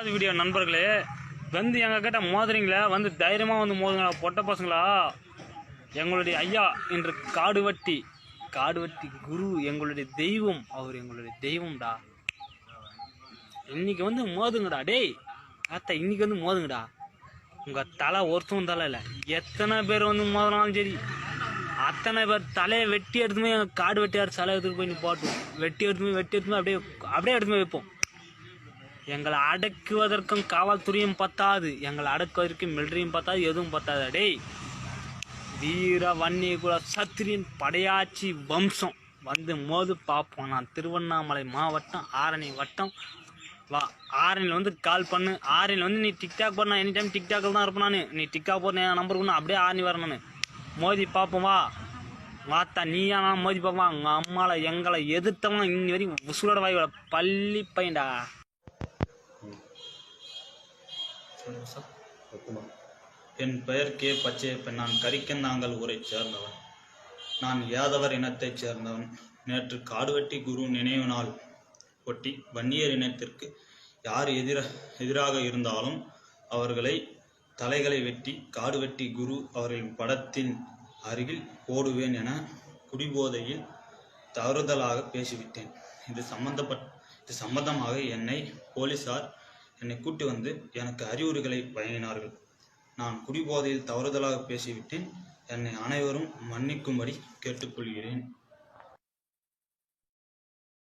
Video நண்பர்களே, வந்து எங்ககிட்ட மோதுறீங்களா? வந்து தைரியமாக வந்து மோதுங்களா பொட்ட பசங்களா. எங்களுடைய ஐயா இன்று காடுவட்டி குரு, எங்களுடைய தெய்வம். அவர் எங்களுடைய தெய்வம்டா. இன்னைக்கு வந்து மோதுங்கடா. டேய் ஆத்தா, இன்னைக்கு வந்து மோதுங்கடா. உங்கள் தலை ஒருத்தவும் தலை இல்லை, எத்தனை பேர் வந்து மோதினாலும் சரி, அத்தனை பேர் தலையை வெட்டி எடுத்துமே எங்கள் காடு வெட்டியார் சிலை எடுத்துட்டு போய் போட்டுவோம். வெட்டி எடுத்துமே அப்படியே எடுத்துமே வைப்போம். எங்களை அடக்குவதற்கும் காவல்துறையும் பத்தாது, எங்களை அடக்குவதற்கும் மிலிட்டரியும் பத்தாது, எதுவும் பத்தாது. டேய் வீர வன்னிய குல சத்திரியன் படையாச்சி வம்சம் வந்து மோது பார்ப்போம். நான் திருவண்ணாமலை மாவட்டம் ஆரணி வட்டம். வா, ஆரணியில் வந்து கால் பண்ணு. ஆரணியில் வந்து நீ டிக்டாக் போட, நான் எனி டைம் டிக்டாக்கில் தான் இருப்பேன் நான். நீ டிக்டாக் போட என் நம்பருக்கு ஒன்று அப்படியே ஆரணி வரேன் நான். மோதி பார்ப்போம் வா. வாத்தா நீயா நான் மோதி பார்ப்போம். உங்கள் அம்மாவில் எங்களை எதிர்த்தவங்க இன்னி வரைக்கும் உசுலோட வாய் பள்ளி பையன்டா. என் பெயர் கே பச்சையப்பன். நான் கரிக்கந்தாங்கல் ஊரைச் சேர்ந்தவன். நான் யாதவர் இனத்தைச் சேர்ந்தவன். நேற்று காடுவெட்டி குரு நினைவு நாள் ஒட்டி வன்னியர் இனத்திற்கு யார் எதிராக இருந்தாலும் அவர்களை தலைகளை வெட்டி காடுவெட்டி குரு அவர்களின் படத்தின் அருகில் போடுவேன் என குடிபோதையில் தவறுதலாக பேசிவிட்டேன். இது சம்பந்தமாக என்னை போலீசார் கூட்டி வந்து எனக்கு அறிவுரைகளை வழங்கினார்கள். நான் குடிபோதையில் தவறுதலாக பேசிவிட்டேன். என்னை அனைவரும் மன்னிக்கும்படி கேட்டுக்கொள்கிறேன்.